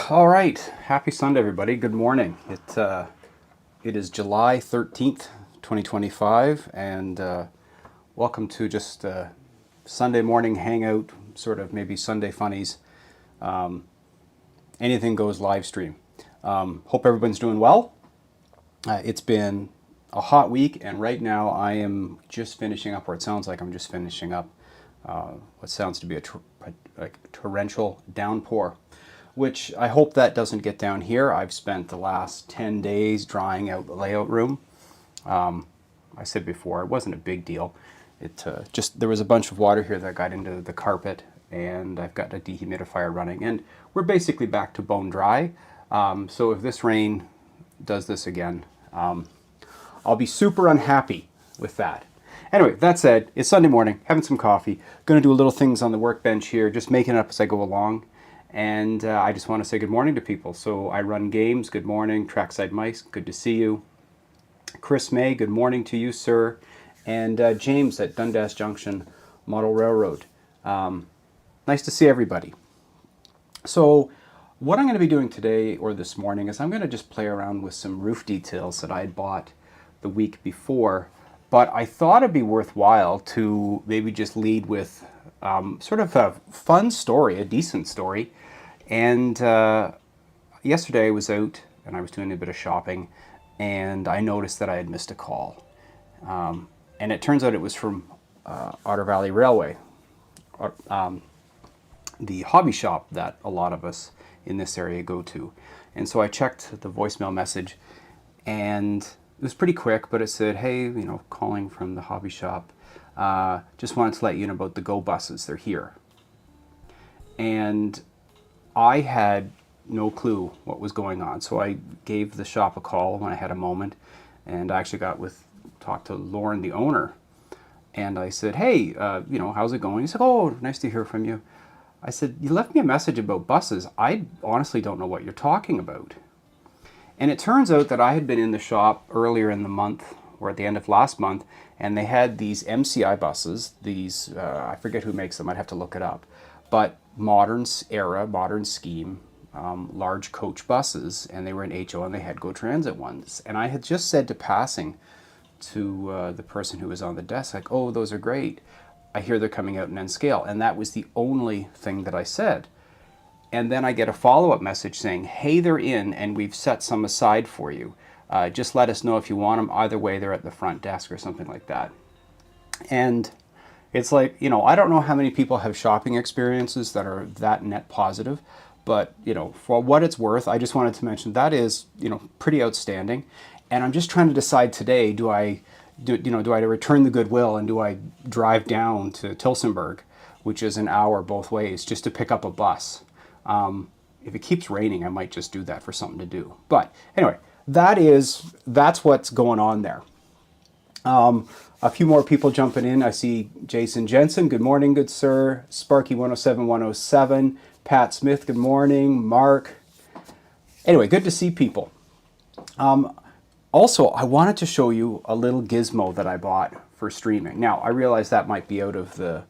All right, happy Sunday, everybody. Good morning. It is July 13th, 2025, and welcome to just Sunday morning hangout, sort of maybe Sunday funnies. Anything goes live stream. Hope everyone's doing well. It's been a hot week, and right now I am just finishing up, or it sounds like I'm just finishing up, what sounds to be a torrential downpour, which I hope that doesn't get down here. I've spent the last 10 days drying out the layout room. I said before, it wasn't a big deal. There was a bunch of water here that got into the carpet, and I've got a dehumidifier running, and we're basically back to bone dry. So if this rain does this again, I'll be super unhappy with that. Anyway, that said, it's Sunday morning, having some coffee, going to do a little things on the workbench here, just making it up as I go along. And I just want to say good morning to people. So I run games, good morning. Trackside Mice, good to see you. Chris May, good morning to you, sir. And James at Dundas Junction Model Railroad. Nice to see everybody. So what I'm going to be doing today or this morning is I'm going to just play around with some roof details that I had bought the week before. But I thought it'd be worthwhile to maybe just lead with sort of a fun story, a decent story. And yesterday I was out and I was doing a bit of shopping, and I noticed that I had missed a call. And it turns out it was from Otter Valley Railway, the hobby shop that a lot of us in this area go to. And so I checked the voicemail message, and it was pretty quick, but it said, hey, calling from the hobby shop. Just wanted to let you know about the Go buses. They're here. And I had no clue what was going on. So I gave the shop a call when I had a moment, and I actually talked to Lauren, the owner. And I said, hey, how's it going? He said, oh, nice to hear from you. I said, you left me a message about buses. I honestly don't know what you're talking about. And it turns out that I had been in the shop earlier in the month, or at the end of last month, and they had these MCI buses, these, I forget who makes them, I'd have to look it up, but modern era, modern scheme, large coach buses, and they were in HO, and they had Go Transit ones. And I had just said to passing to the person who was on the desk, like, oh, those are great. I hear they're coming out in N Scale. And that was the only thing that I said. And then I get a follow-up message saying, hey, they're in, and we've set some aside for you. Just let us know if you want them. Either way, they're at the front desk or something like that. And it's like, I don't know how many people have shopping experiences that are that net positive, but, for what it's worth, I just wanted to mention that is, pretty outstanding. And I'm just trying to decide today, do I return the goodwill, and do I drive down to Tilsonburg, which is an hour both ways, just to pick up a bus? If it keeps raining, I might just do that for something to do. But anyway, that's what's going on there. A few more people jumping in. I see Jason Jensen. Good morning, good sir. Sparky 107107. Pat Smith. Good morning. Mark. Anyway, good to see people. Also, I wanted to show you a little gizmo that I bought for streaming. Now, I realize that might be out of the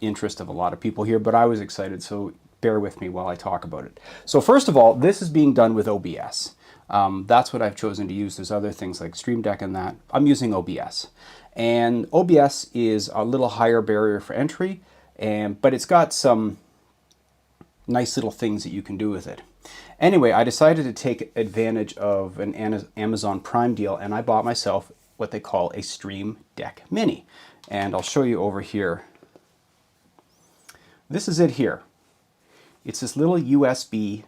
interest of a lot of people here, but I was excited, so bear with me while I talk about it. So first of all, this is being done with OBS. That's what I've chosen to use. There's other things like Stream Deck and that. I'm using OBS. And OBS is a little higher barrier for entry, but it's got some nice little things that you can do with it. Anyway, I decided to take advantage of an Amazon Prime deal, and I bought myself what they call a Stream Deck Mini. And I'll show you over here. This is it here. It's this little USB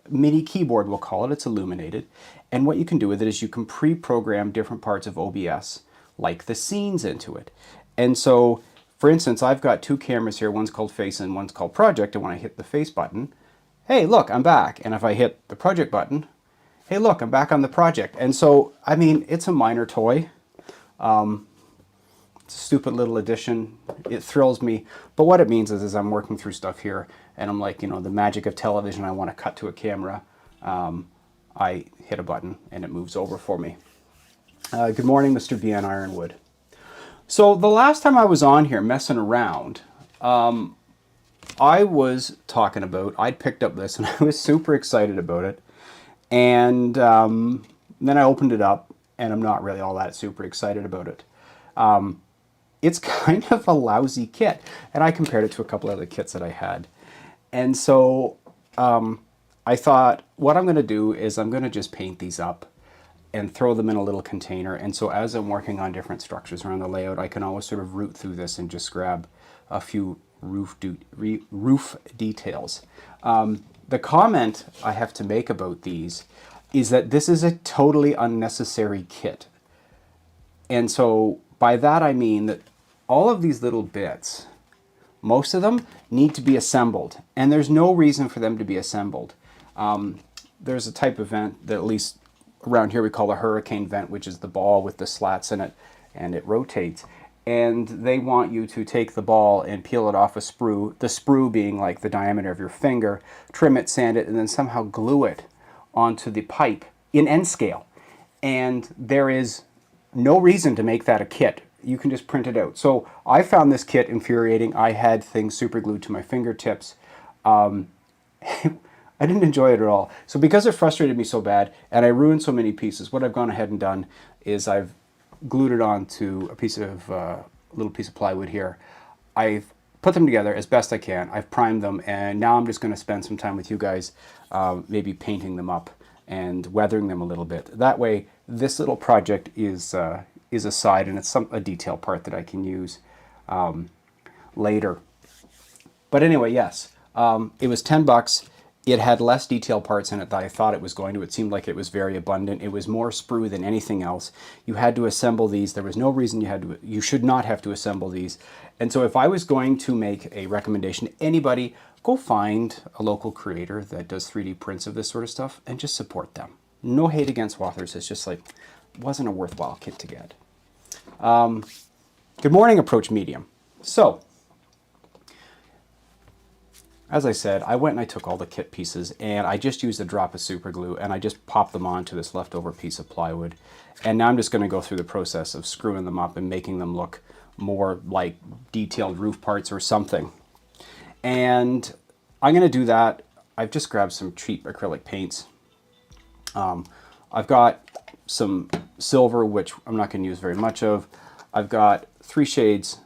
mini keyboard, we'll call it. It's illuminated. And what you can do with it is you can pre-program different parts of OBS, like the scenes, into it. And so, for instance, I've got two cameras here. One's called Face and one's called Project. And when I hit the Face button, hey, look, I'm back. And if I hit the Project button, hey, look, I'm back on the project. And so, I mean, it's a minor toy. It's a stupid little addition. It thrills me. But what it means is I'm working through stuff here, and I'm like, the magic of television. I want to cut to a camera. I hit a button, and it moves over for me. Good morning, Mr. BN Ironwood. So the last time I was on here messing around, I was talking about, I'd picked up this and I was super excited about it. And then I opened it up and I'm not really all that super excited about it. It's kind of a lousy kit. And I compared it to a couple other kits that I had. And so I thought what I'm going to do is I'm going to just paint these up and throw them in a little container. And so as I'm working on different structures around the layout, I can always sort of root through this and just grab a few roof details. The comment I have to make about these is that this is a totally unnecessary kit. And so by that I mean that all of these little bits, most of them need to be assembled, and there's no reason for them to be assembled. There's a type of vent that at least around here we call a hurricane vent, which is the ball with the slats in it, and it rotates. And they want you to take the ball and peel it off a sprue, the sprue being like the diameter of your finger, trim it, sand it, and then somehow glue it onto the pipe in N scale. And there is no reason to make that a kit. You can just print it out. So I found this kit infuriating. I had things super glued to my fingertips. I didn't enjoy it at all. So because it frustrated me so bad and I ruined so many pieces, what I've gone ahead and done is I've glued it onto a piece of little piece of plywood here. I've put them together as best I can. I've primed them, and now I'm just going to spend some time with you guys, maybe painting them up and weathering them a little bit. That way, this little project is a side, and it's a detail part that I can use later. But anyway, yes, it was 10 bucks. It had less detail parts in it than I thought it was going to. It seemed like it was very abundant. It was more sprue than anything else. You had to assemble these. There was no reason you should not have to assemble these. And so if I was going to make a recommendation to anybody, go find a local creator that does 3D prints of this sort of stuff and just support them. No hate against authors. It's just like, it wasn't a worthwhile kit to get. Good morning, Approach Medium. So, as I said, I went and I took all the kit pieces and I just used a drop of super glue and I just popped them onto this leftover piece of plywood. And now I'm just going to go through the process of screwing them up and making them look more like detailed roof parts or something. And I'm going to do that. I've just grabbed some cheap acrylic paints. I've got some silver, which I'm not going to use very much of. I've got 3 shades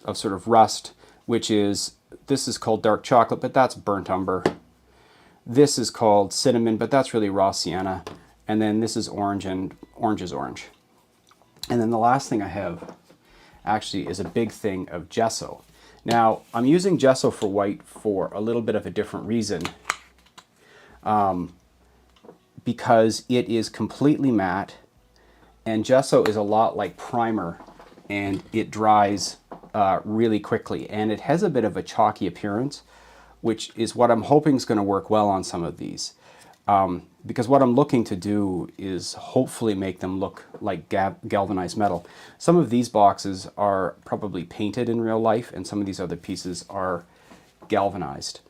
of sort of rust, which is, this is called dark chocolate, but that's burnt umber. This is called cinnamon, but that's really raw sienna. And then this is orange, and orange is orange. And then the last thing I have actually is a big thing of gesso. Now, I'm using gesso for white for a little bit of a different reason. Because it is completely matte, and gesso is a lot like primer, and it dries really quickly, and it has a bit of a chalky appearance, which is what I'm hoping is going to work well on some of these. Because what I'm looking to do is hopefully make them look like galvanized metal. Some of these boxes are probably painted in real life, and some of these other pieces are galvanized.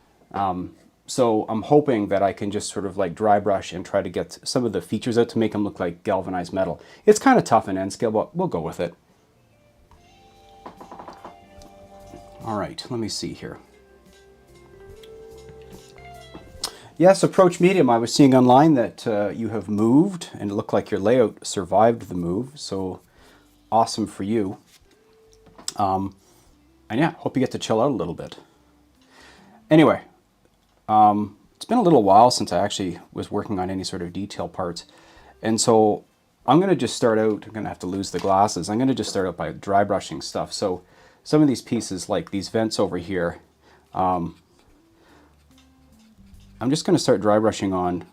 So I'm hoping that I can just sort of like dry brush and try to get some of the features out to make them look like galvanized metal. It's kind of tough in N scale, but we'll go with it. All right, let me see here. Yes, Approach Medium, I was seeing online that you have moved, and it looked like your layout survived the move, so awesome for you. And yeah, hope you get to chill out a little bit. Anyway, it's been a little while since I actually was working on any sort of detail parts, and so I'm going to just start out, I'm going to have to lose the glasses, I'm going to just start out by dry brushing stuff. So some of these pieces, like these vents over here, I'm just going to start dry brushing on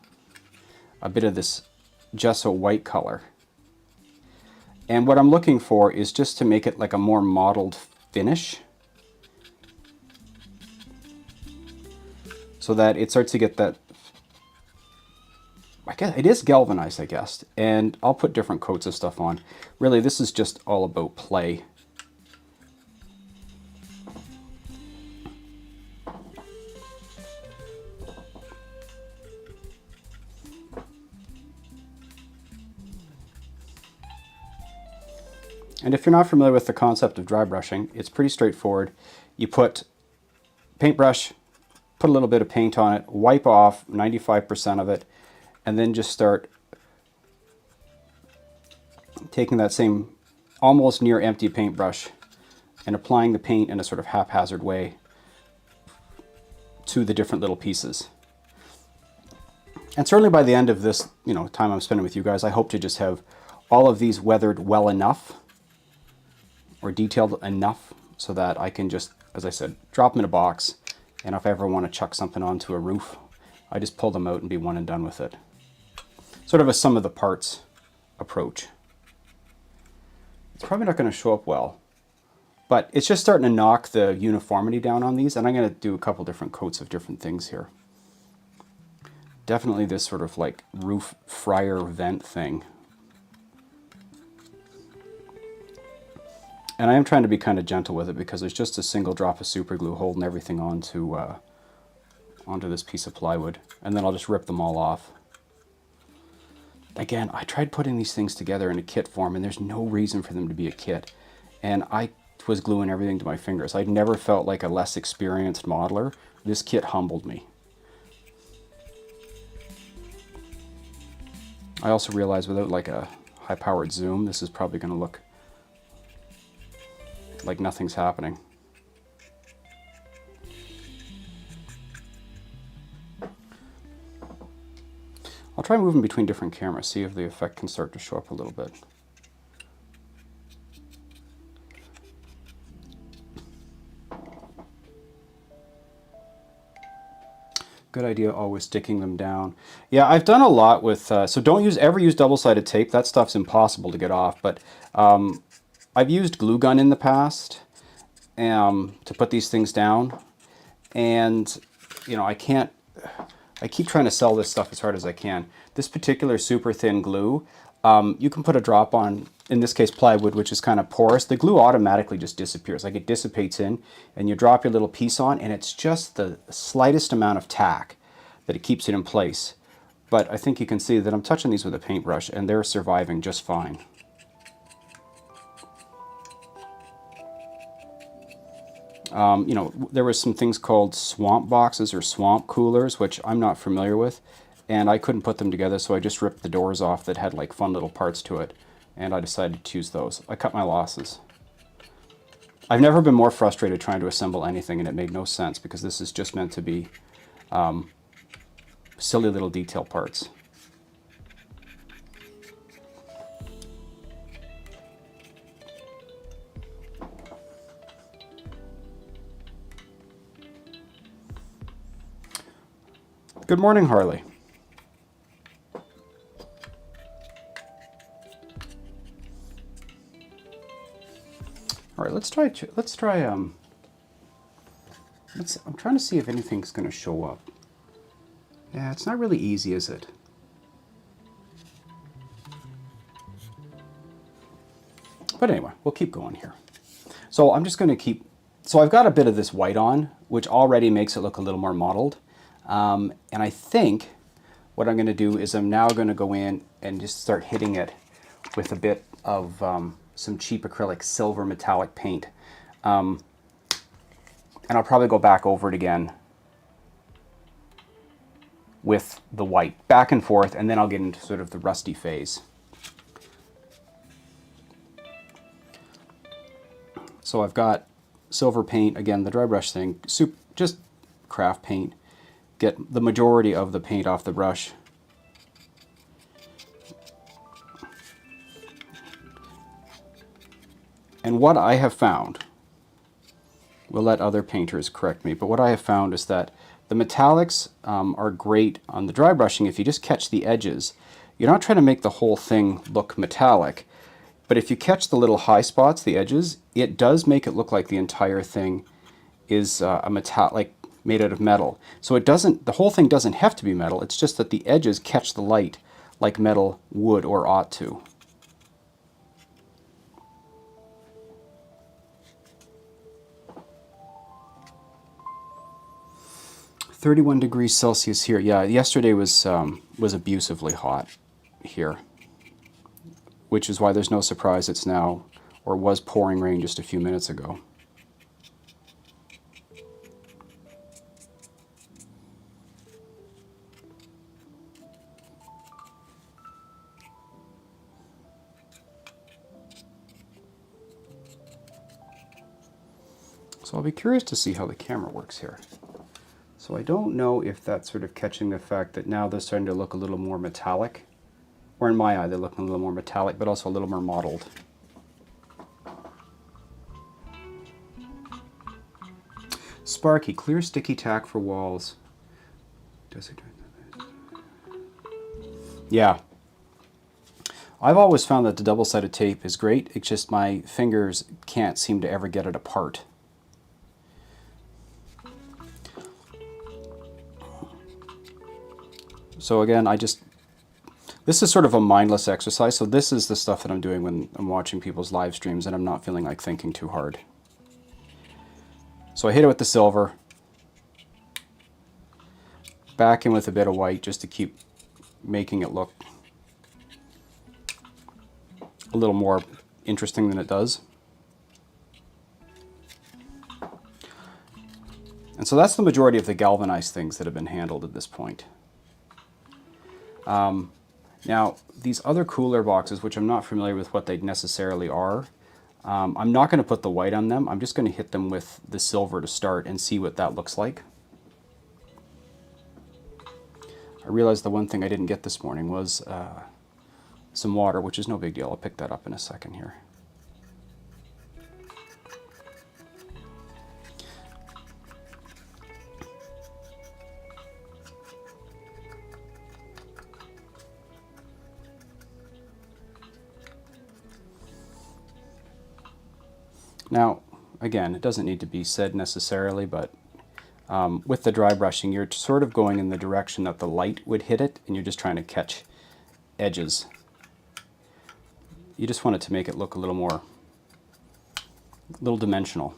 a bit of this gesso white color. And what I'm looking for is just to make it like a more mottled finish, so that it starts to get that, I guess it is galvanized, I guess. And I'll put different coats of stuff on. Really, this is just all about play. And if you're not familiar with the concept of dry brushing, it's pretty straightforward. You put paintbrush, put a little bit of paint on it, wipe off 95% of it, and then just start taking that same almost near empty paintbrush and applying the paint in a sort of haphazard way to the different little pieces. And certainly by the end of this, time I'm spending with you guys, I hope to just have all of these weathered well enough or detailed enough so that I can just, as I said, drop them in a box. And if I ever want to chuck something onto a roof, I just pull them out and be one and done with it. Sort of a sum of the parts approach. It's probably not going to show up well, but it's just starting to knock the uniformity down on these. And I'm going to do a couple different coats of different things here. Definitely this sort of like roof fryer vent thing. And I am trying to be kind of gentle with it because there's just a single drop of super glue holding everything onto this piece of plywood. And then I'll just rip them all off. Again, I tried putting these things together in a kit form and there's no reason for them to be a kit. And I was gluing everything to my fingers. I'd never felt like a less experienced modeler. This kit humbled me. I also realized without like a high-powered zoom, this is probably going to look like nothing's happening. I'll try moving between different cameras, see if the effect can start to show up a little bit. Good idea, always sticking them down. Yeah, I've done a lot with, so don't ever use double-sided tape. That stuff's impossible to get off, but I've used glue gun in the past to put these things down. And, I keep trying to sell this stuff as hard as I can. This particular super thin glue, you can put a drop on, in this case plywood, which is kind of porous. The glue automatically just disappears, like it dissipates in, and you drop your little piece on, and it's just the slightest amount of tack that it keeps it in place. But I think you can see that I'm touching these with a paintbrush, and they're surviving just fine. There was some things called swamp boxes or swamp coolers, which I'm not familiar with, and I couldn't put them together, so I just ripped the doors off that had like fun little parts to it, and I decided to use those. I cut my losses. I've never been more frustrated trying to assemble anything, and it made no sense because this is just meant to be silly little detail parts. Good morning, Harley. All right, I'm trying to see if anything's going to show up. Yeah, it's not really easy, is it? But anyway, we'll keep going here. So I'm just going to so I've got a bit of this white on, which already makes it look a little more mottled. And I think what I'm going to do is I'm now going to go in and just start hitting it with a bit of some cheap acrylic silver metallic paint. And I'll probably go back over it again with the white, back and forth, and then I'll get into sort of the rusty phase. So I've got silver paint, again, the dry brush thing, just craft paint. Get the majority of the paint off the brush. And what I have found, we'll let other painters correct me, but what I have found is that the metallics are great on the dry brushing if you just catch the edges. You're not trying to make the whole thing look metallic, but if you catch the little high spots, the edges, it does make it look like the entire thing is made out of metal. So the whole thing doesn't have to be metal, it's just that the edges catch the light like metal would or ought to. "31 degrees Celsius here." Yeah, yesterday was abusively hot here, which is why there's no surprise it's now, or was pouring rain just a few minutes ago. So I'll be curious to see how the camera works here. So I don't know if that's sort of catching the fact that now they're starting to look a little more metallic. Or in my eye, they're looking a little more metallic, but also a little more mottled. Sparky, clear sticky tack for walls. Does it? Yeah. I've always found that the double-sided tape is great. It's just my fingers can't seem to ever get it apart. So again, this is sort of a mindless exercise. So this is the stuff that I'm doing when I'm watching people's live streams and I'm not feeling like thinking too hard. So I hit it with the silver, back in with a bit of white just to keep making it look a little more interesting than it does. And so that's the majority of the galvanized things that have been handled at this point. Now, these other cooler boxes, which I'm not familiar with what they necessarily are, I'm not going to put the white on them. I'm just going to hit them with the silver to start and see what that looks like. I realized the one thing I didn't get this morning was some water, which is no big deal. I'll pick that up in a second here. Now, again, it doesn't need to be said necessarily, but with the dry brushing, you're sort of going in the direction that the light would hit it, and you're just trying to catch edges. You just want it to make it look a little dimensional.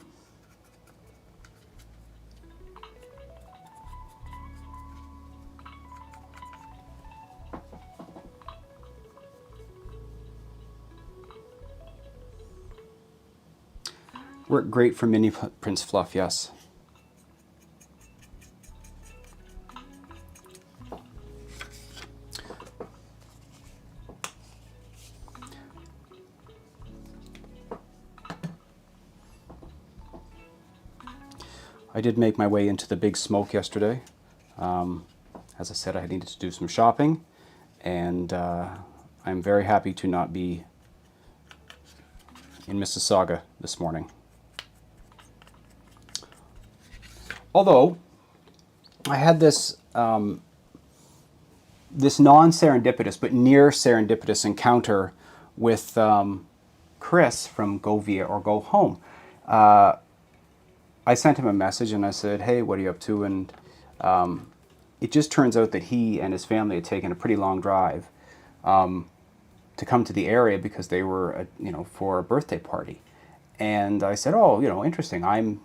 Work great for mini prints fluff, yes. I did make my way into the big smoke yesterday. As I said, I needed to do some shopping, and I'm very happy to not be in Mississauga this morning. Although, I had this this non-serendipitous but near serendipitous encounter with Chris from Go Via or Go Home. I sent him a message and I said, hey, what are you up to? And it just turns out that he and his family had taken a pretty long drive to come to the area because they were, for a birthday party. And I said, oh, interesting. I'm,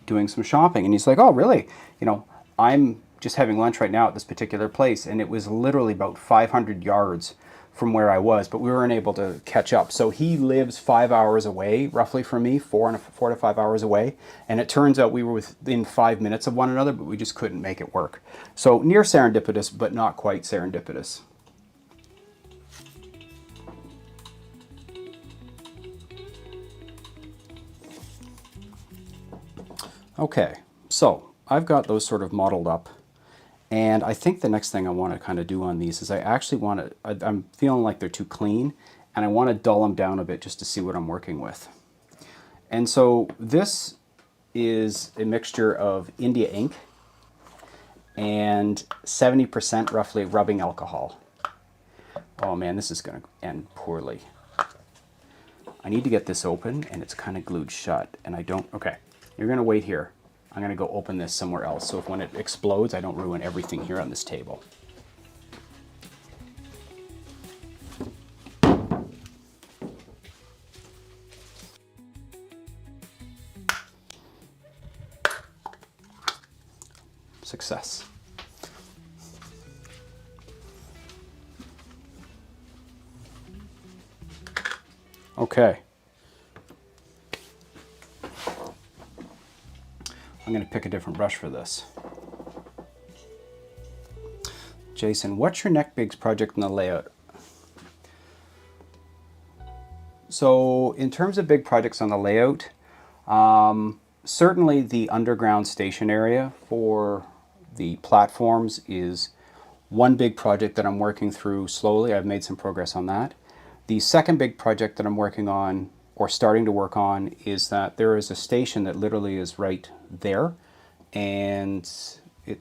doing some shopping. And he's like, oh, really? I'm just having lunch right now at this particular place. And it was literally about 500 yards from where I was, but we weren't able to catch up. So he lives 5 hours away, roughly from me, 4 to 5 hours away. And it turns out we were within 5 minutes of one another, but we just couldn't make it work. So near serendipitous, but not quite serendipitous. Okay, so I've got those sort of modeled up, and I think the next thing I want to kind of do on these is I actually want to, I'm feeling like they're too clean, and I want to dull them down a bit just to see what I'm working with. And so this is a mixture of India ink and 70% roughly rubbing alcohol. Oh man, this is going to end poorly. I need to get this open, and it's kind of glued shut, and I don't, okay. You're going to wait here. I'm going to go open this somewhere else, so if when it explodes, I don't ruin everything here on this table. Success. Okay. I'm going to pick a different brush for this. Jason, what's your next big project in the layout? So in terms of big projects on the layout, certainly the underground station area for the platforms is one big project that I'm working through slowly. I've made some progress on that. The second big project that I'm working on, or starting to work on, is that there is a station that literally is right there, and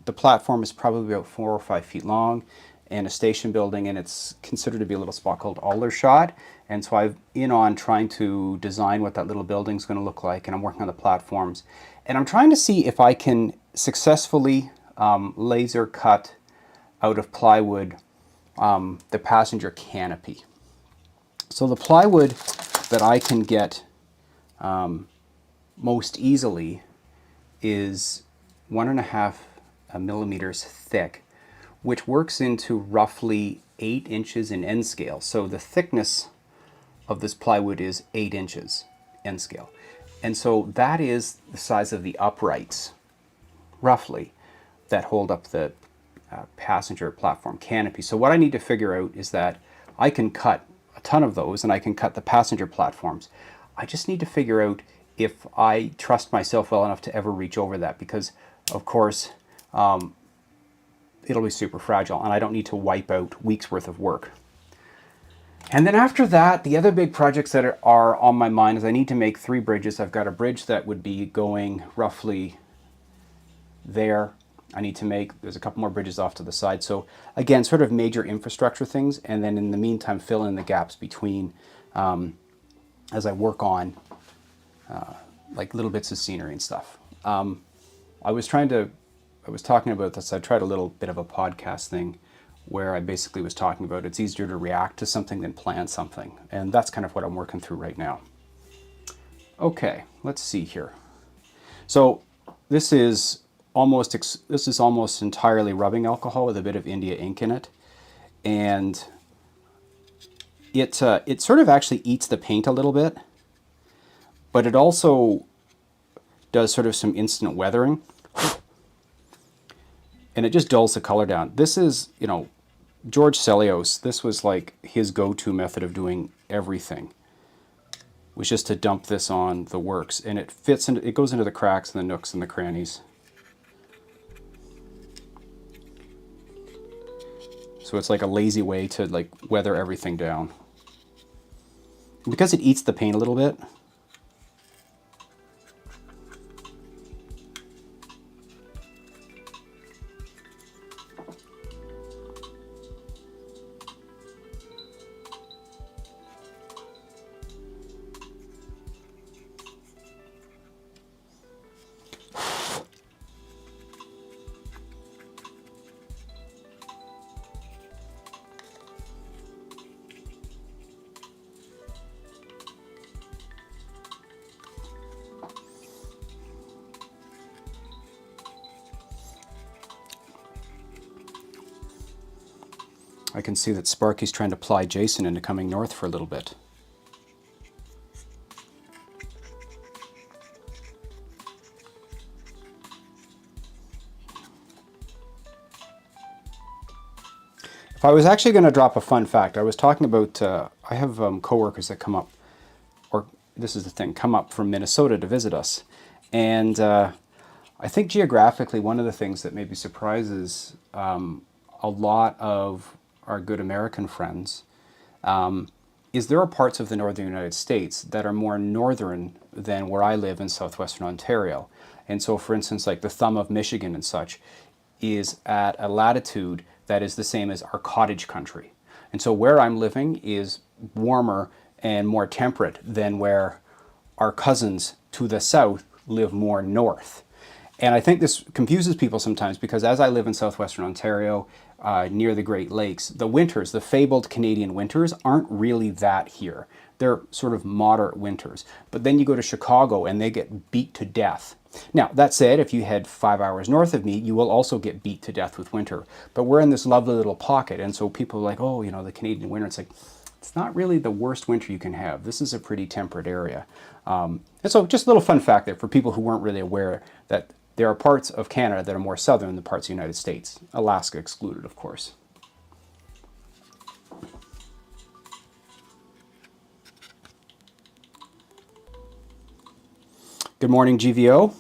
the platform is probably about 4 or 5 feet long, and a station building, and it's considered to be a little spot called Aldershot. And so I'm in on trying to design what that little building is going to look like, and I'm working on the platforms. And I'm trying to see if I can successfully laser cut out of plywood the passenger canopy. So the plywood that I can get most easily is 1.5 millimeters thick, which works into roughly 8 inches in N scale. So the thickness of this plywood is 8 inches N scale. And so that is the size of the uprights, roughly, that hold up the passenger platform canopy. So what I need to figure out is that I can cut a ton of those, and I can cut the passenger platforms. I just need to figure out if I trust myself well enough to ever reach over that, because of course it'll be super fragile, and I don't need to wipe out weeks worth of work. And then after that, the other big projects that are on my mind is I need to make 3 bridges. I've got a bridge that would be going roughly there. I need to make, there's a couple more bridges off to the side. So again, sort of major infrastructure things, and then in the meantime, fill in the gaps between as I work on like little bits of scenery and stuff. I was talking about this. I tried a little bit of a podcast thing where I basically was talking about it's easier to react to something than plan something. And that's kind of what I'm working through right now. Okay, let's see here. So this is almost entirely rubbing alcohol with a bit of India ink in it. And it sort of actually eats the paint a little bit, but it also does sort of some instant weathering. And it just dulls the color down. This is, George Celios, this was like his go-to method of doing everything, was just to dump this on the works. And it goes into the cracks and the nooks and the crannies. So it's like a lazy way to like weather everything down. Because it eats the paint a little bit, I can see that Sparky's trying to ply Jason into coming north for a little bit. If I was actually going to drop a fun fact, I was talking about, I have coworkers that come up, or this is the thing, come up from Minnesota to visit us. And I think geographically, one of the things that maybe surprises a lot of our good American friends is there are parts of the northern United States that are more northern than where I live in southwestern Ontario. And so, for instance, like the thumb of Michigan and such is at a latitude that is the same as our cottage country. And so where I'm living is warmer and more temperate than where our cousins to the south live more north. And I think this confuses people sometimes because as I live in southwestern Ontario, near the Great Lakes, the winters, the fabled Canadian winters, aren't really that here. They're sort of moderate winters. But then you go to Chicago and they get beat to death. Now, that said, if you head 5 hours north of me, you will also get beat to death with winter. But we're in this lovely little pocket, and so people are like, oh, the Canadian winter. It's like, it's not really the worst winter you can have. This is a pretty temperate area. And so just a little fun fact there for people who weren't really aware that there are parts of Canada that are more southern than parts of the United States. Alaska excluded, of course. Good morning, GVO.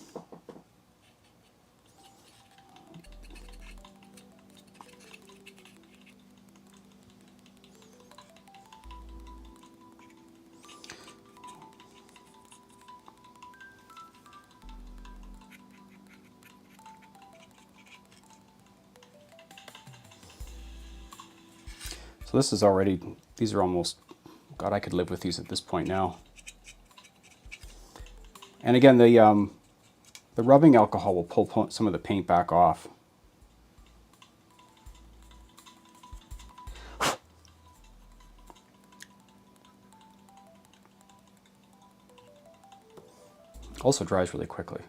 So this is already, these are almost, God, I could live with these at this point now. And again, the rubbing alcohol will pull some of the paint back off. Also dries really quickly.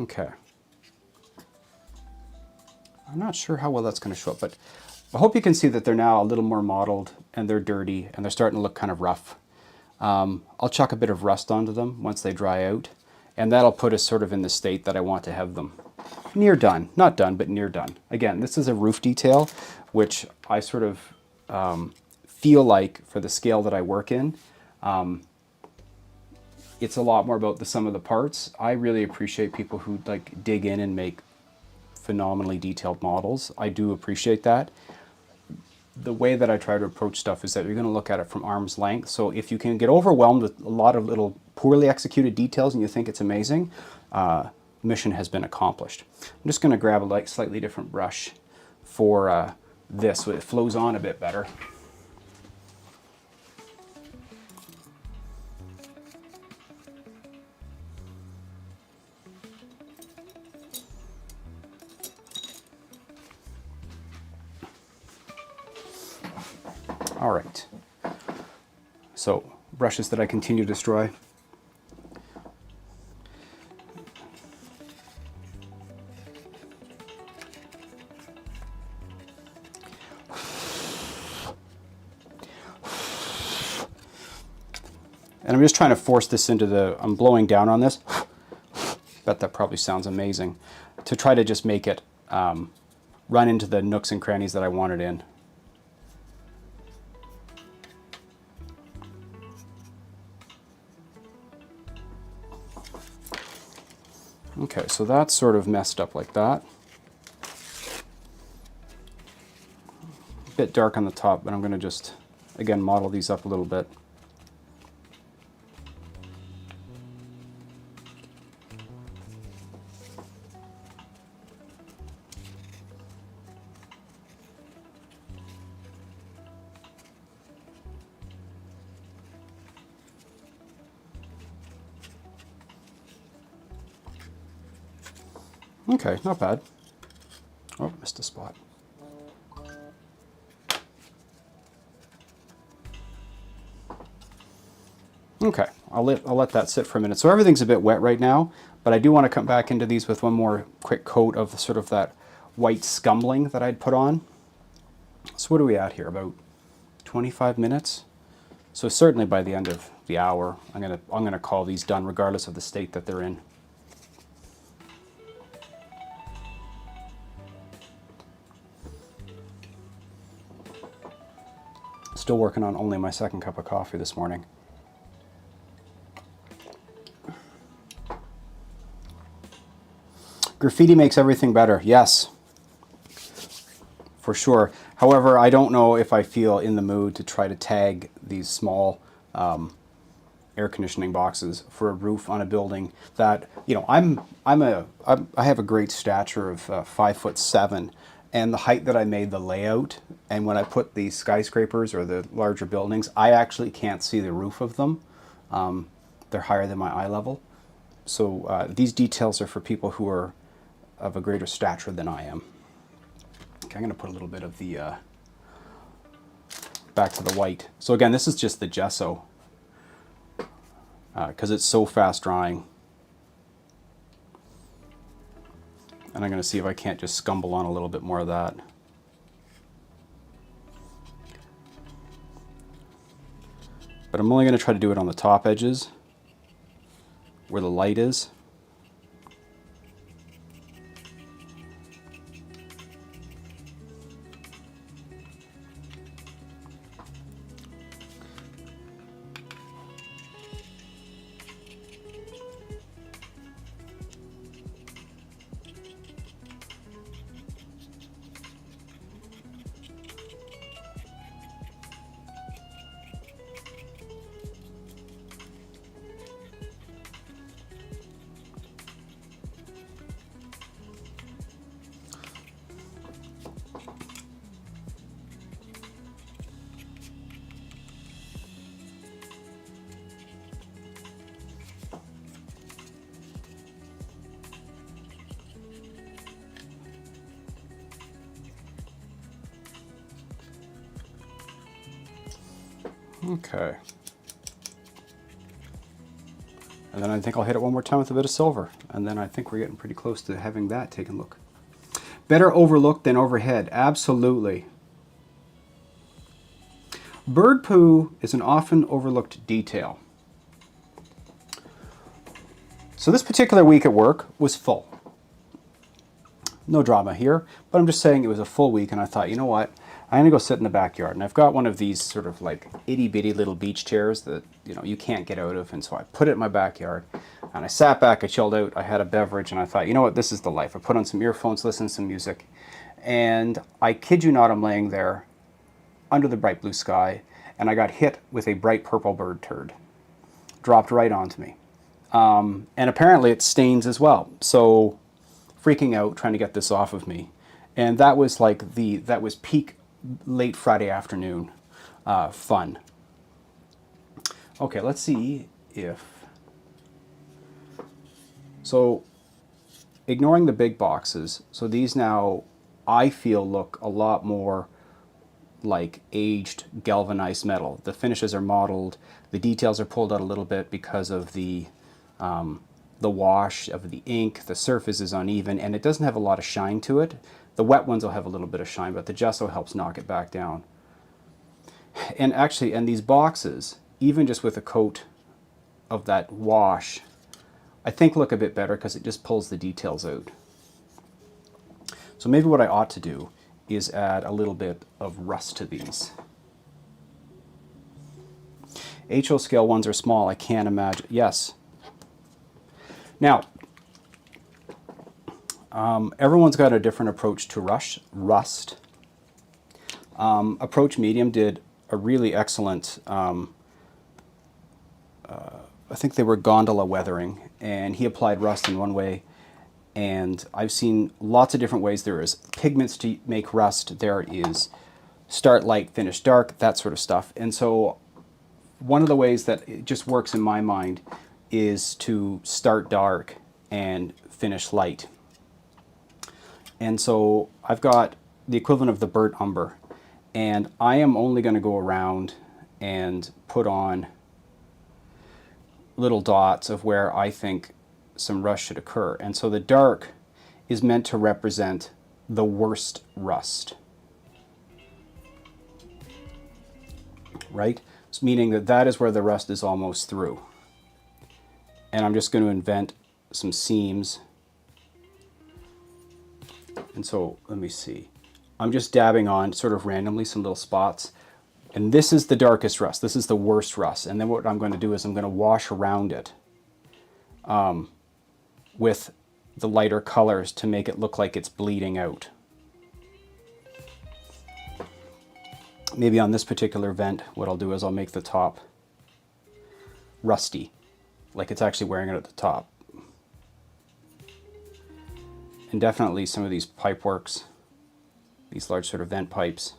Okay. I'm not sure how well that's going to show up, but I hope you can see that they're now a little more mottled and they're dirty and they're starting to look kind of rough. I'll chuck a bit of rust onto them once they dry out, and that'll put us sort of in the state that I want to have them. Near done. Not done, but near done. Again, this is a roof detail, which I sort of feel like for the scale that I work in, it's a lot more about the sum of the parts. I really appreciate people who like dig in and make phenomenally detailed models. I do appreciate that. The way that I try to approach stuff is that you're going to look at it from arm's length. So if you can get overwhelmed with a lot of little poorly executed details and you think it's amazing, mission has been accomplished. I'm just going to grab a slightly different brush for this so it flows on a bit better. All right, so brushes that I continue to destroy. And I'm just trying to force this into I'm blowing down on this. Bet that probably sounds amazing. To try to just make it run into the nooks and crannies that I want it in. Okay, so that's sort of messed up like that. A bit dark on the top, but I'm going to just, again, model these up a little bit. Okay, not bad. Oh, missed a spot. Okay, I'll let that sit for a minute. So everything's a bit wet right now, but I do want to come back into these with one more quick coat of sort of that white scumbling that I'd put on. So what are we at here? About 25 minutes? So certainly by the end of the hour, I'm gonna call these done regardless of the state that they're in. Still working on only my second cup of coffee this morning. Graffiti makes everything better, yes, for sure. However, I don't know if I feel in the mood to try to tag these small air conditioning boxes for a roof on a building that, you know, I have a great stature of 5'7", and the height that I made the layout, and when I put the skyscrapers or the larger buildings, I actually can't see the roof of them. They're higher than my eye level. So these details are for people who are of a greater stature than I am. Okay, I'm going to put a little bit of the, back to the white. So again, this is just the gesso, because it's so fast drying. And I'm going to see if I can't just scumble on a little bit more of that. But I'm only going to try to do it on the top edges, where the light is. Okay. And then I think I'll hit it one more time with a bit of silver. And then I think we're getting pretty close to having that taken a look. Better overlooked than overhead. Absolutely. Bird poo is an often overlooked detail. So this particular week at work was full. No drama here, but I'm just saying it was a full week, and I thought, you know what? I'm gonna go sit in the backyard, and I've got one of these sort of like itty bitty little beach chairs that you can't get out of, and so I put it in my backyard, and I sat back, I chilled out, I had a beverage, and I thought, you know what? This is the life. I put on some earphones, listened to some music, and I kid you not, I'm laying there under the bright blue sky, and I got hit with a bright purple bird turd, dropped right onto me, and apparently it stains as well. So freaking out, trying to get this off of me. And that was like that was peak late Friday afternoon fun. Okay, let's see if, so ignoring the big boxes, so these now I feel look a lot more like aged galvanized metal. The finishes are mottled, the details are pulled out a little bit because of the wash of the ink, the surface is uneven, and it doesn't have a lot of shine to it. The wet ones will have a little bit of shine, but the gesso helps knock it back down. And actually, and these boxes, even just with a coat of that wash, I think look a bit better because it just pulls the details out. So maybe what I ought to do is add a little bit of rust to these. HO scale ones are small, I can't imagine. Yes. Now, everyone's got a different approach to rust. Approach Medium did a really excellent, I think they were gondola weathering, and he applied rust in one way, and I've seen lots of different ways. There is pigments to make rust, there is start light, finish dark, that sort of stuff. And so one of the ways that it just works in my mind is to start dark and finish light. And so I've got the equivalent of the burnt umber, and I am only going to go around and put on little dots of where I think some rust should occur. And so the dark is meant to represent the worst rust, right? So meaning that that is where the rust is almost through. And I'm just going to invent some seams. And so let me see. I'm just dabbing on sort of randomly some little spots. And this is the darkest rust. This is the worst rust. And then what I'm going to do is I'm going to wash around it with the lighter colors to make it look like it's bleeding out. Maybe on this particular vent, what I'll do is I'll make the top rusty, like it's actually wearing it at the top. And definitely some of these pipe works, these large sort of vent pipes.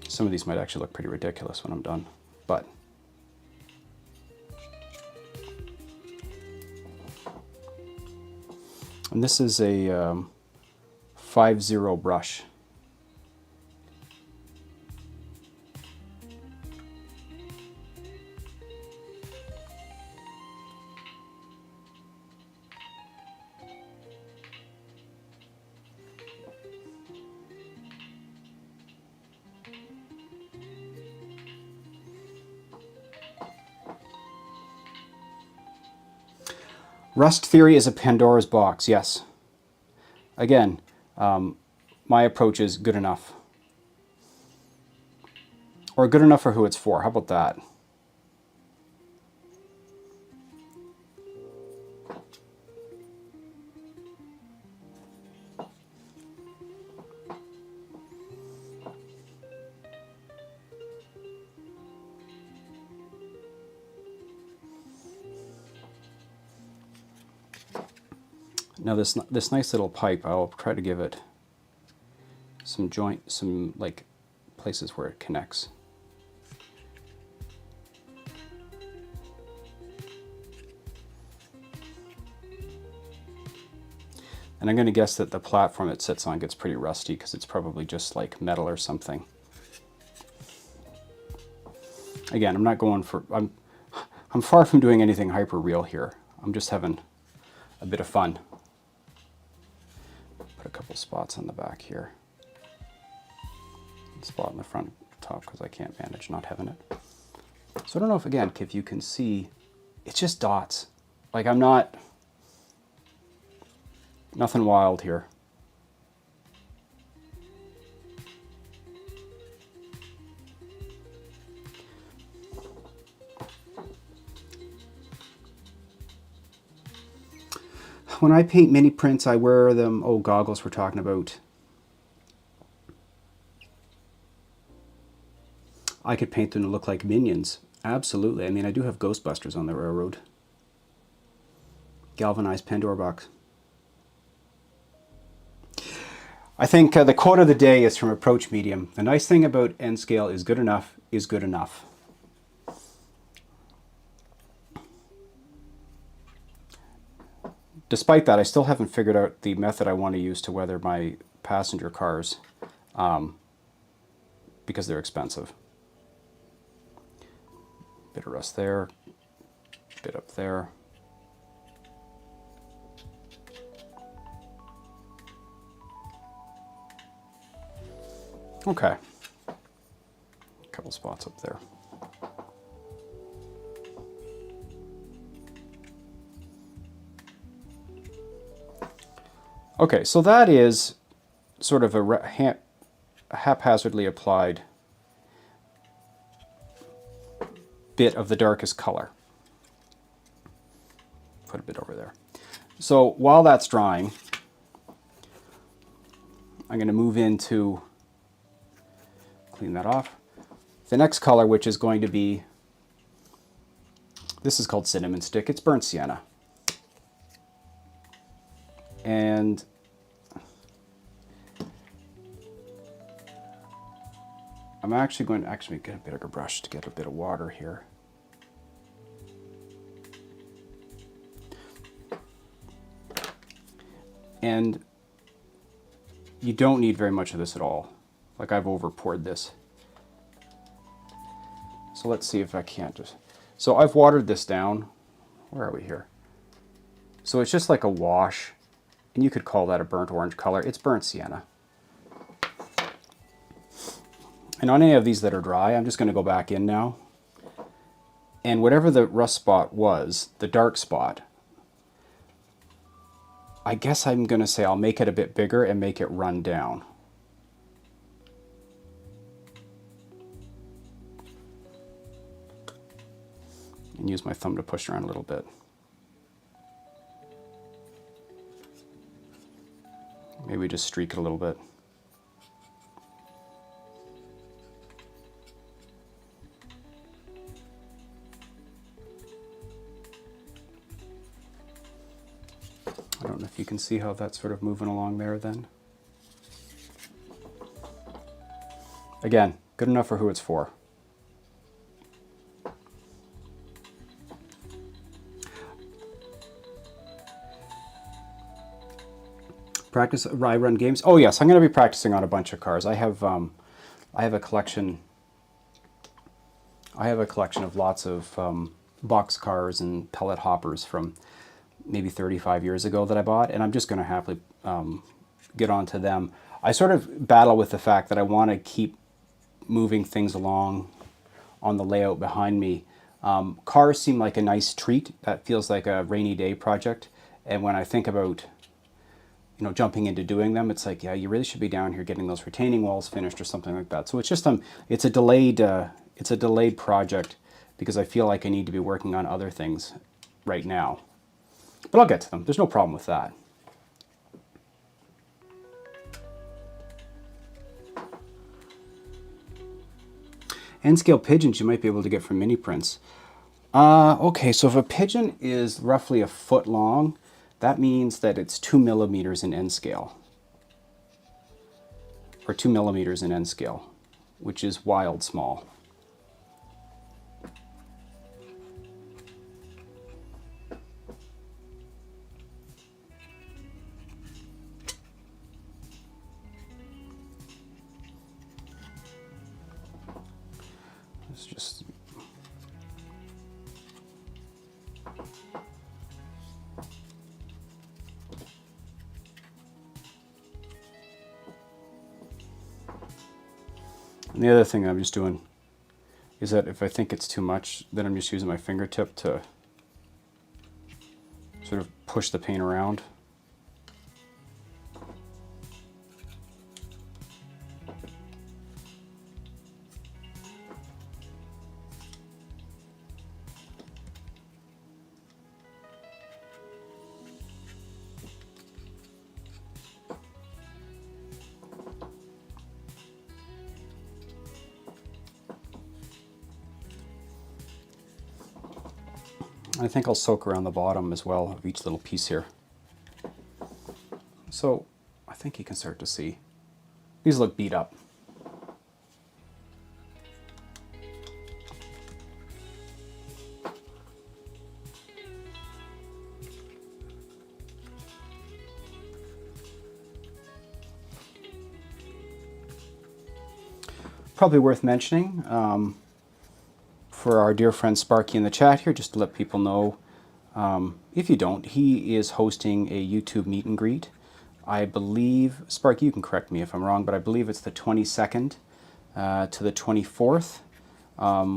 Some of these might actually look pretty ridiculous when I'm done, but and this is a 5-0 brush. Rust theory is a Pandora's box, yes. Again, my approach is good enough. Or good enough for who it's for. How about that? Now this nice little pipe, I'll try to give it some some like places where it connects. And I'm going to guess that the platform it sits on gets pretty rusty because it's probably just like metal or something. Again, I'm not going for, I'm far from doing anything hyper real here. I'm just having a bit of fun. Put a couple spots on the back here. Spot in the front top because I can't manage not having it. So I don't know if you can see, it's just dots. Like I'm not, nothing wild here. When I paint mini prints, I wear them, goggles we're talking about. I could paint them to look like minions. Absolutely. I mean, I do have Ghostbusters on the railroad. Galvanized Pandora box. I think the quote of the day is from Approach Medium. The nice thing about N Scale is good enough is good enough. Despite that, I still haven't figured out the method I want to use to weather my passenger cars because they're expensive. Bit of rust there, bit up there. Okay, a couple spots up there. Okay, so that is sort of a haphazardly applied bit of the darkest color. Put a bit over there. So while that's drying, I'm going to move into, clean that off, the next color, which is going to be, this is called Cinnamon Stick. It's burnt sienna. And I'm actually going to get a bigger brush to get a bit of water here. And you don't need very much of this at all. Like I've over poured this. So let's see if I can't just, so I've watered this down. Where are we here? So it's just like a wash. And you could call that a burnt orange color. It's burnt sienna. And on any of these that are dry, I'm just going to go back in now. And whatever the rust spot was, the dark spot, I guess I'm going to say I'll make it a bit bigger and make it run down. And use my thumb to push around a little bit. Maybe just streak it a little bit. I don't know if you can see how that's sort of moving along there then. Again, good enough for who it's for. Practice I run games. Oh yes, I'm going to be practicing on a bunch of cars. I have a collection. I have a collection of lots of box cars and pellet hoppers from maybe 35 years ago that I bought, and I'm just going to happily get onto them. I sort of battle with the fact that I want to keep moving things along on the layout behind me. Cars seem like a nice treat. That feels like a rainy day project, and when I think about jumping into doing them, it's like, yeah, you really should be down here getting those retaining walls finished or something like that. So it's just it's a delayed project because I feel like I need to be working on other things right now. But I'll get to them. There's no problem with that. N scale pigeons you might be able to get from mini prints. Okay, so if a pigeon is roughly a foot long, that means that it's 2 millimeters in N scale. Or 2 millimeters in N scale, which is wild small. just and the other thing I'm just doing is that if I think it's too much, then I'm just using my fingertip to sort of push the paint around. I think I'll soak around the bottom as well of each little piece here. So I think you can start to see. These look beat up. Probably worth mentioning, for our dear friend Sparky in the chat here, just to let people know, if you don't, he is hosting a YouTube meet and greet. I believe, Sparky, you can correct me if I'm wrong, but I believe it's the 22nd to the 24th,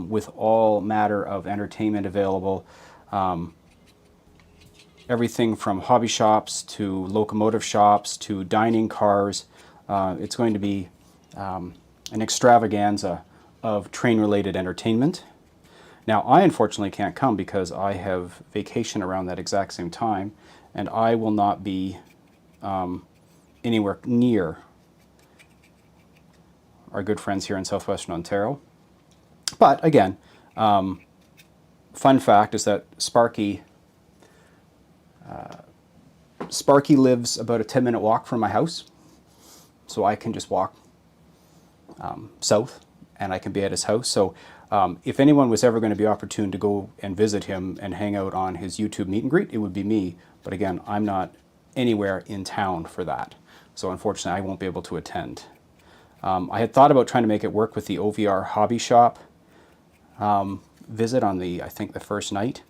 with all matter of entertainment available. Everything from hobby shops to locomotive shops to dining cars. It's going to be an extravaganza of train-related entertainment. Now, I unfortunately can't come because I have vacation around that exact same time, and I will not be anywhere near our good friends here in southwestern Ontario. But again, fun fact is that Sparky lives about a 10-minute walk from my house, so I can just walk south and I can be at his house. So if anyone was ever going to be opportune to go and visit him and hang out on his YouTube meet and greet, it would be me. But again, I'm not anywhere in town for that. So unfortunately, I won't be able to attend. I had thought about trying to make it work with the OVR hobby shop visit on I think the first night.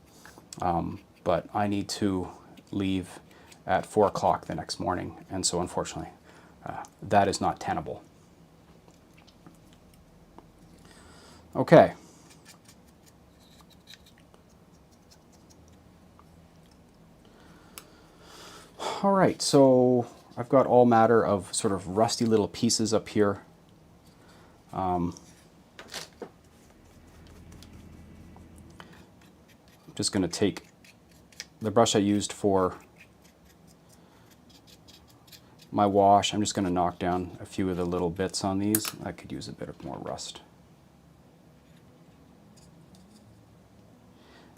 But I need to leave at 4 o'clock the next morning. And so unfortunately, that is not tenable. Okay. All right, so I've got all matter of sort of rusty little pieces up here. I'm just going to take the brush I used for my wash. I'm just going to knock down a few of the little bits on these. I could use a bit of more rust.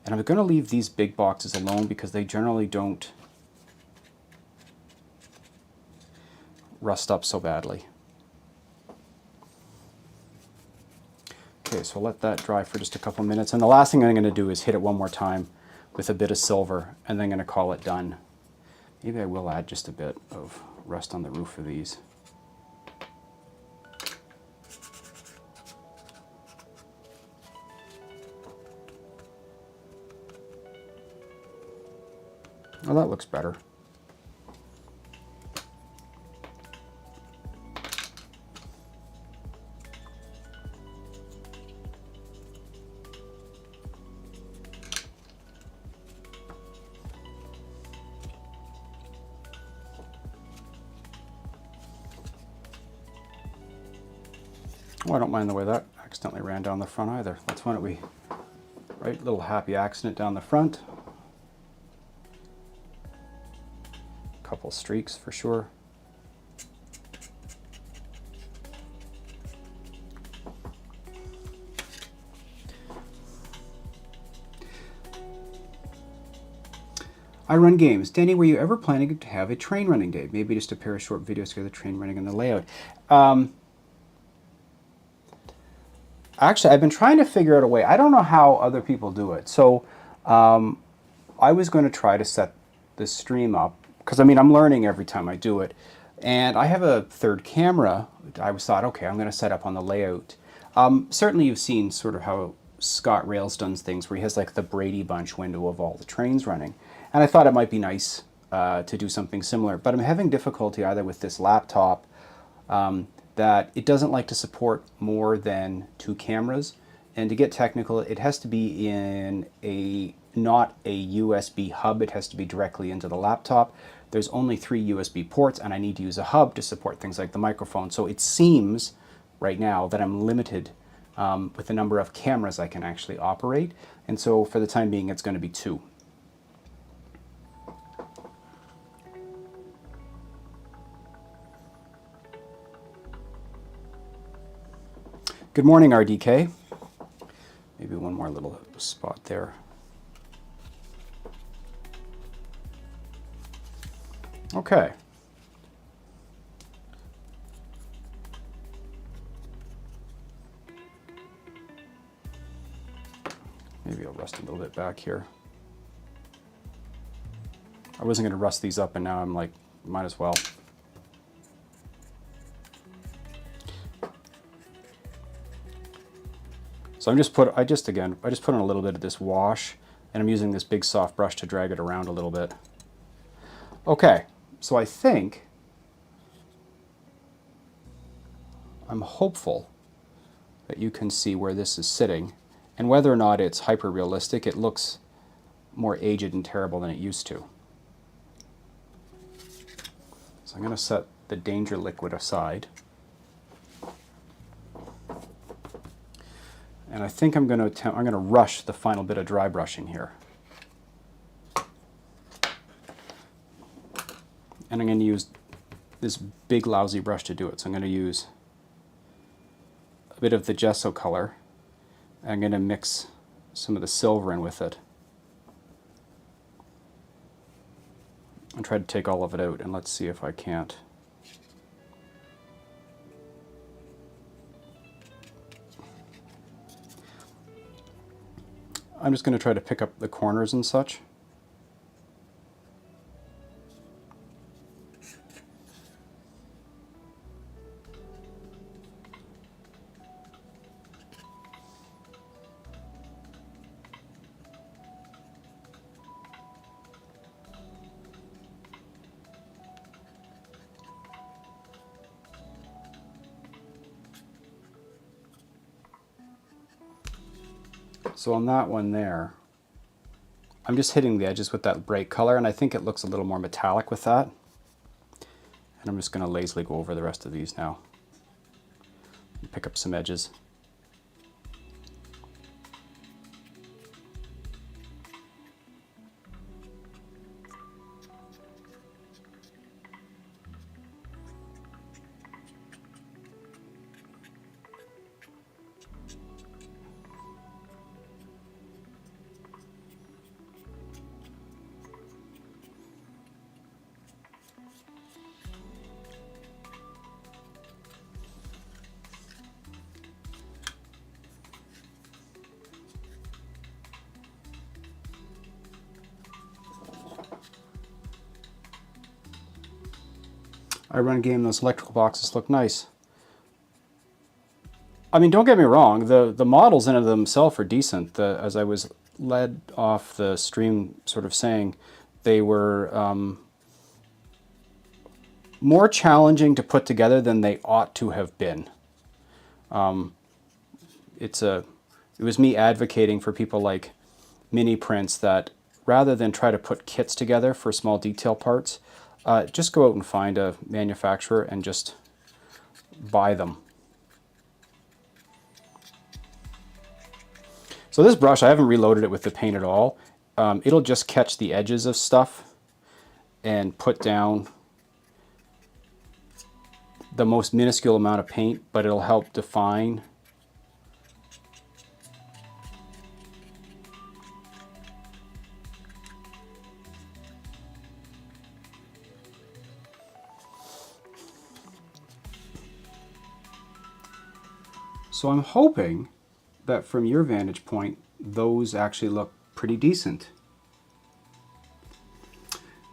And I'm going to leave these big boxes alone because they generally don't rust up so badly. Okay, so let that dry for just a couple minutes. And the last thing I'm going to do is hit it one more time with a bit of silver, and then I'm going to call it done. Maybe I will add just a bit of rust on the roof of these. Oh, that looks better. Oh, I don't mind the way that accidentally ran down the front either. That's one that we, right, little happy accident down the front. Couple streaks for sure. I run games. Danny, were you ever planning to have a train running day? Maybe just a pair of short videos to the train running and the layout. Actually, I've been trying to figure out a way. I don't know how other people do it. So I was going to try to set this stream up, because I mean, I'm learning every time I do it. And I have a third camera. I was thought, okay, I'm going to set up on the layout. Certainly you've seen sort of how Scott Rails does things where he has like the Brady Bunch window of all the trains running. And I thought it might be nice to do something similar. But I'm having difficulty either with this laptop that it doesn't like to support more than 2 cameras. And to get technical, it has to be in not a USB hub. It has to be directly into the laptop. There's only 3 USB ports, and I need to use a hub to support things like the microphone. So it seems right now that I'm limited with the number of cameras I can actually operate. And so for the time being, it's going to be 2. Good morning, RDK. Maybe one more little spot there. Okay. Maybe I'll rust a little bit back here. I wasn't going to rust these up, and now I'm like, might as well. So I just put on a little bit of this wash, and I'm using this big soft brush to drag it around a little bit. Okay, so I think I'm hopeful that you can see where this is sitting, and whether or not it's hyper realistic, it looks more aged and terrible than it used to. So I'm going to set the danger liquid aside. And I think I'm going to rush the final bit of dry brushing here. And I'm going to use this big lousy brush to do it. So I'm going to use a bit of the gesso color. I'm going to mix some of the silver in with it. And try to take all of it out, and let's see if I can't. I'm just going to try to pick up the corners and such. So on that one there, I'm just hitting the edges with that bright color, and I think it looks a little more metallic with that. And I'm just going to lazily go over the rest of these now and pick up some edges. I run a game, those electrical boxes look nice. I mean, don't get me wrong, the models in and of themselves are decent. As I was led off the stream sort of saying, they were more challenging to put together than they ought to have been. It was me advocating for people like Mini Prints that rather than try to put kits together for small detail parts, just go out and find a manufacturer and just buy them. So this brush, I haven't reloaded it with the paint at all. It'll just catch the edges of stuff and put down the most minuscule amount of paint, but it'll help define. So I'm hoping that from your vantage point, those actually look pretty decent.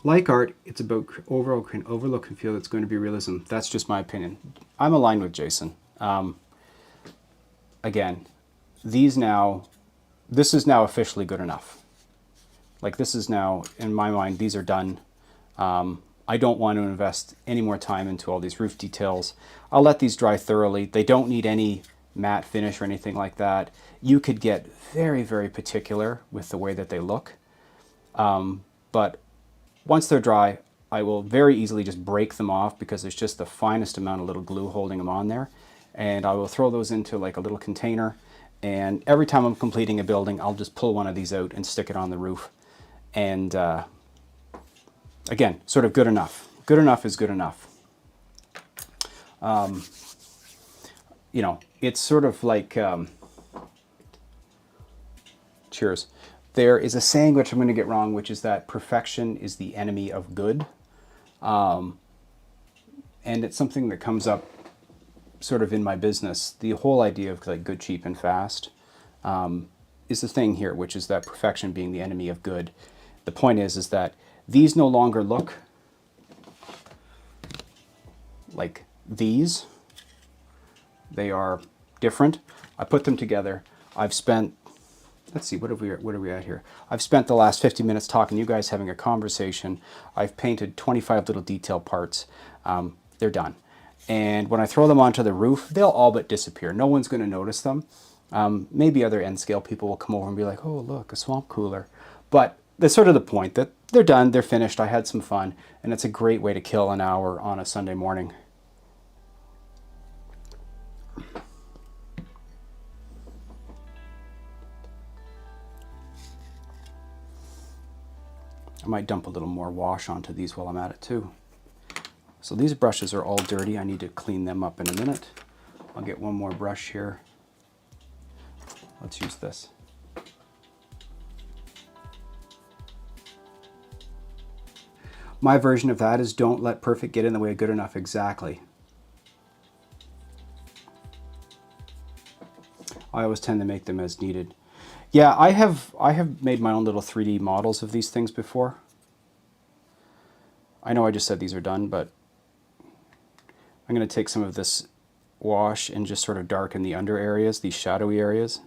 Like art, it's about overlook and feel that's going to be realism. That's just my opinion. I'm aligned with Jason. again, this is now officially good enough. Like, this is now, in my mind, these are done. I don't want to invest any more time into all these roof details. I'll let these dry thoroughly. They don't need any matte finish or anything like that. You could get very, very particular with the way that they look. But once they're dry, I will very easily just break them off because there's just the finest amount of little glue holding them on there. And I will throw those into like a little container. And every time I'm completing a building, I'll just pull one of these out and stick it on the roof. And again, sort of good enough. Good enough is good enough. You know, it's sort of like, cheers. There is a saying which I'm going to get wrong, which is that perfection is the enemy of good. And it's something that comes up sort of in my business. The whole idea of like good, cheap, and fast is the thing here, which is that perfection being the enemy of good. The point is that these no longer look like these. They are different. I put them together. I've spent, let's see, what are we at here? I've spent the last 50 minutes talking to you guys, having a conversation. I've painted 25 little detail parts. They're done. And when I throw them onto the roof, they'll all but disappear. No one's going to notice them. Maybe other N Scale people will come over and be like, oh, look, a swamp cooler. But that's sort of the point, that they're done, they're finished, I had some fun, and it's a great way to kill an hour on a Sunday morning. I might dump a little more wash onto these while I'm at it too. So these brushes are all dirty. I need to clean them up in a minute. I'll get one more brush here. Let's use this. My version of that is don't let perfect get in the way of good enough. Exactly. I always tend to make them as needed. Yeah, I have made my own little 3D models of these things before. I know I just said these are done, but I'm going to take some of this wash and just sort of darken the under areas, these shadowy areas.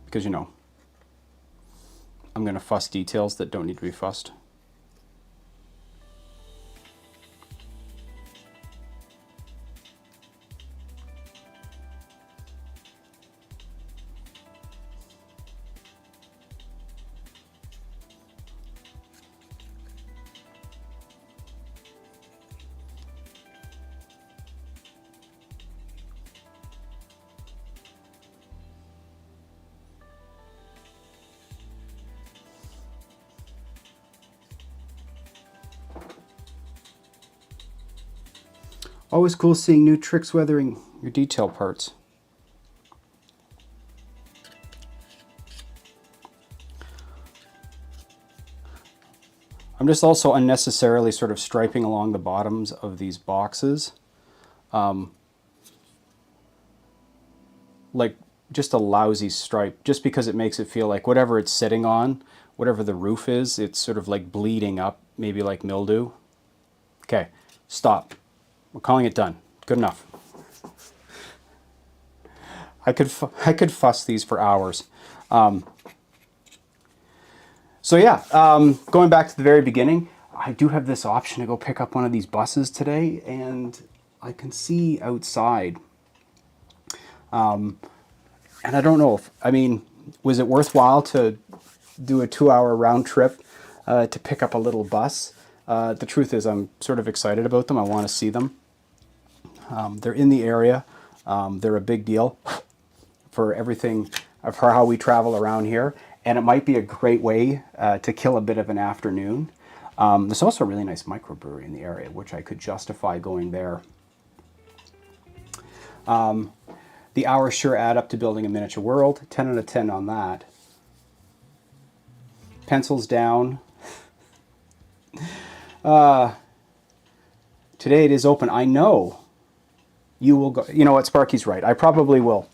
Because, you know, I'm going to fuss details that don't need to be fussed. Always cool seeing new tricks weathering your detail parts. I'm just also unnecessarily sort of striping along the bottoms of these boxes. Like just a lousy stripe, just because it makes it feel like whatever it's sitting on, whatever the roof is, it's sort of like bleeding up, maybe like mildew. Okay, stop. We're calling it done. Good enough. I could fuss these for hours. So yeah, going back to the very beginning, I do have this option to go pick up one of these buses today, and I can see outside. And I don't know if, I mean, was it worthwhile to do a 2-hour round trip to pick up a little bus? The truth is I'm sort of excited about them. I want to see them. They're in the area. They're a big deal for everything, for how we travel around here. And it might be a great way to kill a bit of an afternoon. There's also a really nice microbrewery in the area, which I could justify going there. The hours sure add up to building a miniature world. 10 out of 10 on that. Pencils down. Today it is open. I know you will go. You know what? Sparky's right. I probably will.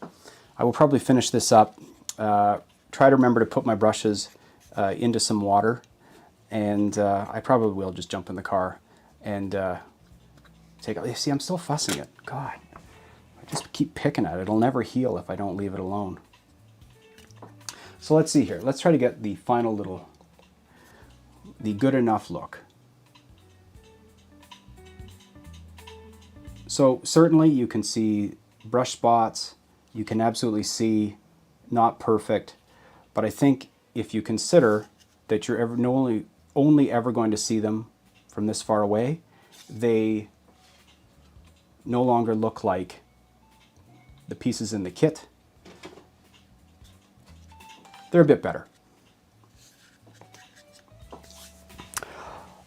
I will probably finish this up. Try to remember to put my brushes into some water. And I probably will just jump in the car and take it. See, I'm still fussing it. God, I just keep picking at it. It'll never heal if I don't leave it alone. So let's see here. Let's try to get the final little, the good enough look. So certainly you can see brush spots. You can absolutely see not perfect, but I think if you consider that you're only ever going to see them from this far away, they no longer look like the pieces in the kit. They're a bit better.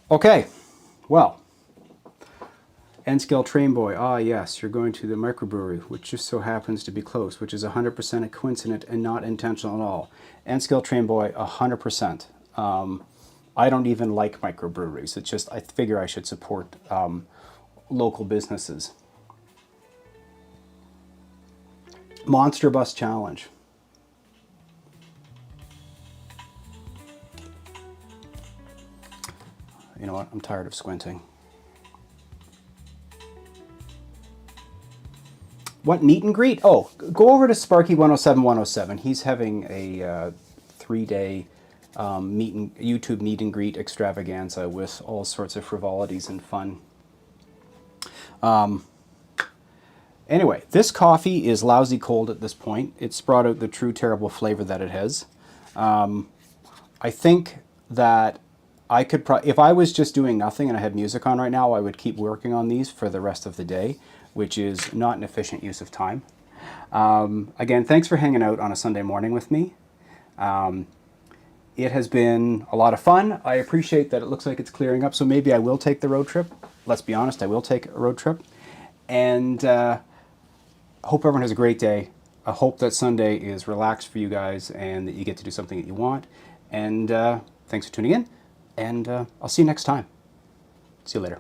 Okay, well, N Scale Train Boy, ah yes, you're going to the microbrewery, which just so happens to be close, which is 100% a coincidence and not intentional at all. N Scale Train Boy, 100%. I don't even like microbreweries. It's just, I figure I should support local businesses. Monster Bus Challenge. You know what? I'm tired of squinting. What meet and greet? Oh, go over to Sparky 107. He's having a 3-day YouTube meet and greet extravaganza with all sorts of frivolities and fun. Anyway, this coffee is lousy cold at this point. It's brought out the true terrible flavor that it has. I think that I could if I was just doing nothing and I had music on right now, I would keep working on these for the rest of the day, which is not an efficient use of time. Again, thanks for hanging out on a Sunday morning with me. It has been a lot of fun. I appreciate that it looks like it's clearing up, so maybe I will take the road trip. Let's be honest, I will take a road trip. And hope everyone has a great day. I hope that Sunday is relaxed for you guys and that you get to do something that you want. And thanks for tuning in, and I'll see you next time. See you later.